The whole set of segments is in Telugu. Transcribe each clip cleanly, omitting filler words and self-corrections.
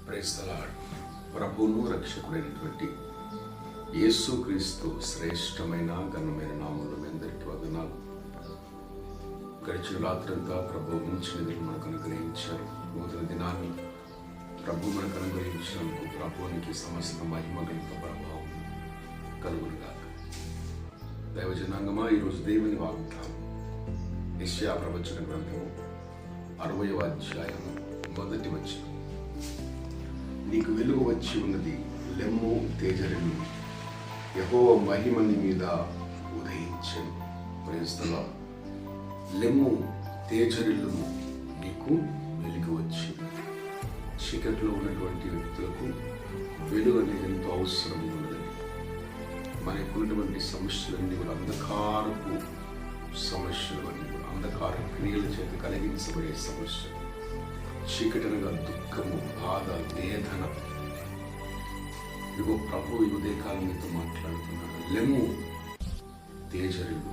Praise the lord. ప్రభువును రక్షకుడైనటువంటి యేసుక్రీస్తు శ్రేష్టమైన ఘనమైన నామములో మీ అందరికీ వందనాలు. గడిచిన రాత్రంతా ప్రభు ఉంచినది మనకు అనుగ్రహించారు. నూతన దినాన్ని ప్రభు మనకు అనుగ్రహించినందుకు ప్రభువునికి సమస్త మహిమ గణిత ప్రభావం కలుగునుగాక. దైవజనాంగమా, ఈరోజు దేవుని వాగ్దానం యెషయా ప్రవచన గ్రంథము 60వ అధ్యాయము 1వ వచనం. నీకు వెలుగు వచ్చి ఉన్నది, లెమ్ము తేజరిల్లు, యెహోవా మహిమ నీ మీద ఉదయించెను. Praise the lord. లెమ్ము తేజరిల్లుము, నీకు వెలుగు వచ్చి. చీకట్లో ఉన్నటువంటి వ్యక్తులకు వెలుగు అనేది ఎంతో అవసరం ఉన్నది. మనకున్నటువంటి సమస్యలన్నీ కూడా అంధకారపు సమస్యలు, అన్నీ కూడా అంధకార క్రియల చేత కలిగించబడే సమస్యలు. చీకటనగా దుఃఖము, బాధ, వేదన. ఇదిగో ప్రభు ఈ ఉదయకాలం మీతో మాట్లాడుతున్నాడు. లెమ్ము తేజరిల్లు.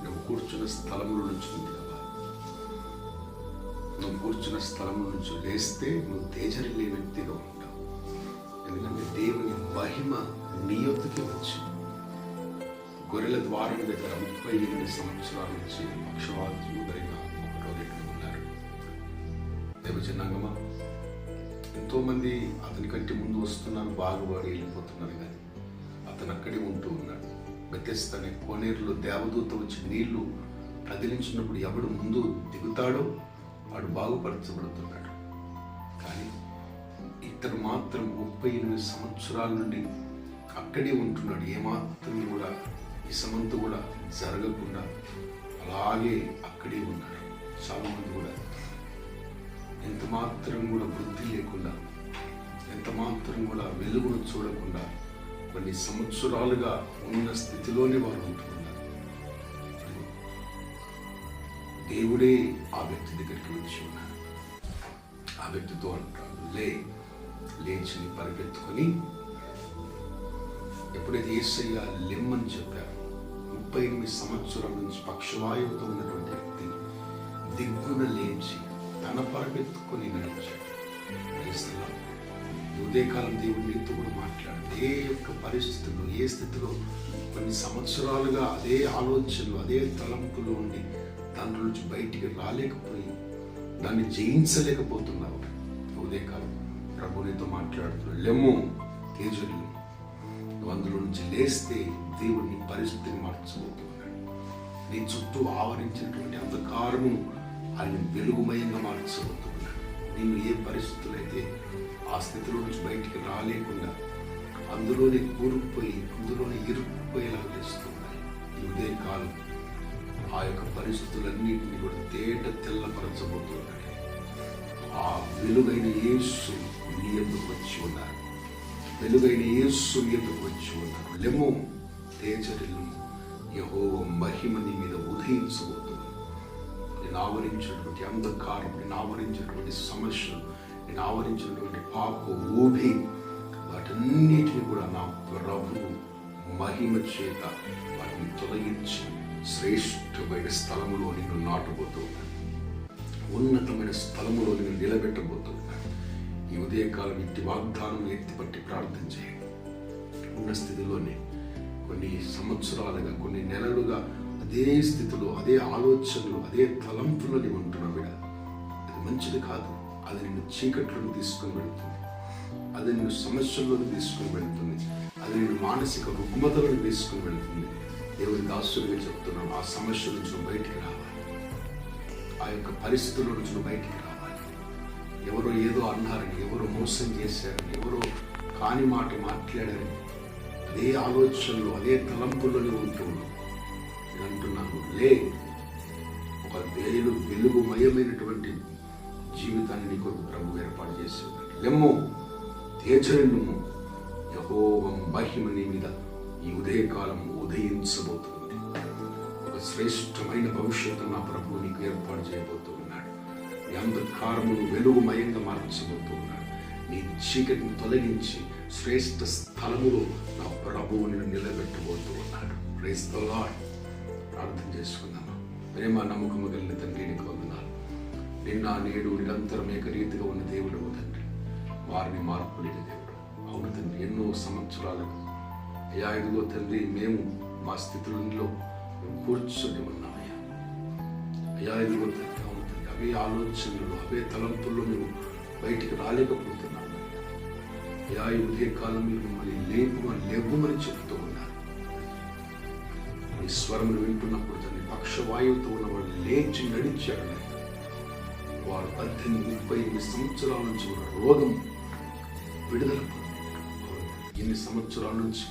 నువ్వు కూర్చున్న స్థలంలో నుంచి ఉంది కదా, నువ్వు కూర్చున్న స్థలం నుంచి లేస్తే నువ్వు తేజరిల్లే వ్యక్తిగా ఉంటావు. ఎందుకంటే దేవుని మహిమ నీ యొద్దకే వచ్చి గొర్రెల ద్వారం దగ్గర 38 సంవత్సరాల నుంచి పక్షవాతం ఎదురైన ఒకటో వ్యక్తి ఉన్నారు. దేవజనాంగమా, ఎంతో మంది అతని కంటే ముందు వస్తున్నారు, బాగుపడి వెళ్ళిపోతున్నారు, కానీ అతను అక్కడే ఉంటూ ఉన్నాడు. బెతెస్దా అనే కోనేరులో దేవదూత వచ్చి నీళ్లు కదిలించినప్పుడు ఎవడు ముందు దిగుతాడో వాడు బాగుపరచబడుతున్నాడు. కానీ ఇతను మాత్రం 38 సంవత్సరాల నుండి అక్కడే ఉంటున్నాడు. ఏమాత్రం కూడా ఇసమంతా కూడా జరగకుండా అలాగే అక్కడే ఉన్నాడు. చాలా మంది కూడా ఎంత మాత్రం కూడా బుద్ధి లేకుండా, ఎంత మాత్రం కూడా వెలుగును చూడకుండా కొన్ని సంవత్సరాలుగా ఉన్న స్థితిలోనే వారు ఉంటున్నారు. దేవుడే ఆ వ్యక్తి దగ్గరికి వచ్చి ఉన్నారు. ఆ వ్యక్తితో అంటాడు, లేచి పరిగెత్తుకొని. ఎప్పుడైతే యేసయ్య లెమ్మని చెప్పారు, 38 సంవత్సరాల నుంచి పక్షవాయువుతో ఉన్నటువంటి వ్యక్తి దిగ్గున లేచి తన పరిగెత్తుకొని నడిచాడు. ఉదయకాలం దేవుడు నీతో కూడా మాట్లాడు. ఏ యొక్క పరిస్థితుల్లో, ఏ స్థితిలో కొన్ని సంవత్సరాలుగా అదే ఆలోచనలు, అదే తలంపులు ఉండి దాంట్లో నుంచి బయటికి రాలేకపోయి దాన్ని జయించలేకపోతున్నావు. ఉదయకాలం ప్రభు నీతో మాట్లాడుతున్నాడు. లెమ్ము తేజరిల్లు. నువ్వు అందులో నుంచి లేస్తే దేవుడు నీ పరిస్థితిని మార్చబోతున్నాడు. నీ చుట్టూ ఆవరించినటువంటి అంధకారము ఆయన వెలుగుమయంగా మార్చబోతున్నాడు. నేను ఏ పరిస్థితులు అయితే ఆ స్థితిలో నుంచి బయటికి రాలేకుండా అందులోనే కూరుకుపోయి, అందులోనే ఇరుక్కుపోయేలా చేస్తున్నాయి. ఈ ఉదయకాలం ఆ యొక్క పరిస్థితులన్నింటినీ కూడా తెల్లపరచబోతున్నాడు. ఆ వెలుగైన యేసు నీ ఎందుకు వచ్చి ఉన్నారు. వెలుగైన యేసు ఎందుకు వచ్చి ఉన్నారు. లెమ్ము తేజరిల్లు, యెహోవా మహిమ నీ మీద ఉదయించబోతుంది. నేను ఆవరించినటువంటి అంధకారం, నేను ఆవరించినటువంటి సమస్యలు, నేను ఆవరించినటువంటి పాప ఊబి, వాటన్నిటిని కూడా నా ప్రభువు మహిమ చేత వాటిని తొలగించి శ్రేష్టమైన స్థలములో నేను నాటబోతూ ఉన్నాను. ఉన్నతమైన స్థలములో నేను నిలబెట్టబోతూ ఉన్నాను. ఈ ఉదయకాలం ఇంటి వాగ్దానం ఎత్తిపట్టి ప్రార్థన చేయండి. ఉన్న స్థితిలోనే కొన్ని సంవత్సరాలుగా, కొన్ని నెలలుగా అదే స్థితిలో, అదే ఆలోచనలు, అదే తలంపులని ఉంటున్నావు బిడ్డ. అది మంచిది కాదు. అది నిన్ను చీకట్లను తీసుకుని వెళ్తుంది. అది నిన్ను సమస్యల్లోకి తీసుకుని వెళ్తుంది. అది నిన్ను మానసిక రుగ్మతలను తీసుకుని వెళ్తుంది. దేవుని దాసుడిగా చెప్తున్నాను, ఆ సమస్య నుంచి నువ్వు బయటికి రావాలి. ఆ యొక్క పరిస్థితుల నుంచి నువ్వు బయటికి రావాలి. ఎవరో ఏదో అన్నారని, ఎవరో మోసం చేశారని, ఎవరో కాని మాట మాట్లాడారని అదే ఆలోచనలు, అదే తలంపులను ఉంటూ నేను అంటున్నాను, ఒక వెలుగుమయమైనటువంటి జీవితాన్ని నీ కొరకు ప్రభు ఏర్పాటు చేసి ఉన్నాడు. లెమ్ము తేజరిల్లుము, యెహోవా మహిమ నీ మీద ఈ ఉదయకాలం ఉదయించబోతుంది. ఒక శ్రేష్టమైన భవిష్యత్తు నా ప్రభు నీకు ఏర్పాటు చేయబోతూ ఉన్నాడు. నీ అంధకారమును వెలుగుమయంగా మార్చబోతూ ఉన్నాడు. నీ చీకటిని తొలగించి శ్రేష్ఠ స్థలములో నా ప్రభువు నిన్ను నిలబెట్టబోతూ ఉన్నాడు. Praise the lord. ప్రార్థన చేసుకుందామా. ప్రేమ నమ్మకము కలిగిన తండ్రి, నీకు వందనాలు. నిన్న నేడు నిరంతరం ఏకరీతిగా ఉన్న దేవుడు తండ్రి, మా మారని మార్పు లేని దేవుడు. అవును తండ్రి, ఎన్నో సంవత్సరాలుగా అయ్యా ఇదిగో తండ్రి మేము మా స్థితులలో కూర్చొని ఉన్నామయ్యా. అయ్యా ఇదిగో తండ్రి, అవును తండ్రి, అవే ఆలోచనలు అవే తలంపుల్లో మేము బయటికి రాలేకపోతున్నాం. అయ్యా ఈ ఉదయకాలం మీరు మిమ్మల్ని లేపుమని చెబుతూ ఉన్నారు. మీ స్వరమును వింటున్నప్పుడు తండ్రి పక్షవాయువుతో ఉన్న వాళ్ళు లేచి నడిచాడు. వారు 18-30 సంవత్సరాల నుంచి ఉన్న రోగం విడుదల ఎన్ని సంవత్సరాల నుంచి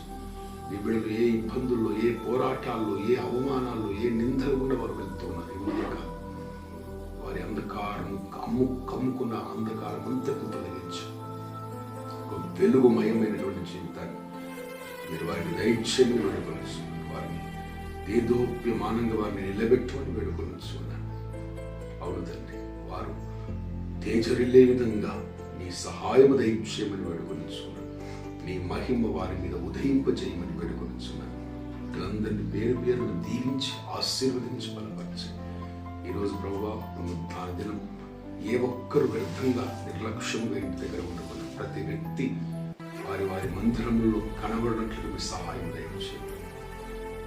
మీ బిడ్డలు ఏ ఇబ్బందుల్లో, ఏ పోరాటాల్లో, ఏ అవమానాల్లో, ఏ నిందలు కూడా వారు వెళ్తూ ఉన్నారు. వారి అంధకారం కమ్ముకున్న అంధకారం అంతకు తొలగించి ఒక వెలుగుమయమైనటువంటి జీవితాన్ని మీరు వారిని దయచేసి వేడుకొనొచ్చు. వారిని దేదోప్యమానంగా వారిని నిలబెట్టుకొని వేడుకొనొచ్చు. అవును తండ్రి, వారు తేజరిల్లే విధంగా నీ సహాయము దయచేయమని వేడుకొనొచ్చు. నీ మహిమ వారి మీద ఉదయింపజేయమని వేడుకొనొచ్చున్నాను. వీళ్ళందరినీ పేరు పేరును దీవించి ఆశీర్వదించి బలపరిచి ఈరోజు ప్రభువా ఆ దినం ఏ ఒక్కరు వ్యర్థంగా నిర్లక్ష్యంగా ఇంటి దగ్గర ఉండకుండా ప్రతి వ్యక్తి వారి వారి మందిరంలో కనబడినట్లుగా మీ సహాయం దయచేయండి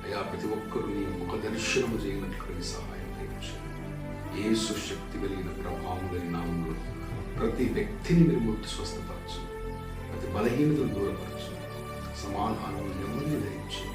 అయ్యా. ప్రతి ఒక్కరు నీ ముఖ దర్శనము చేయనట్లుగా మీ సహాయం దయచేయండి. యేసు శక్తి కలిగిన ప్రభావం కలిగిన నామములో ప్రతి వ్యక్తిని మీరు ముట్టి స్వస్థపరచు, ప్రతి బలహీనతను దూరపరచు, సమాధానం నెమ్మది దయచేయండి.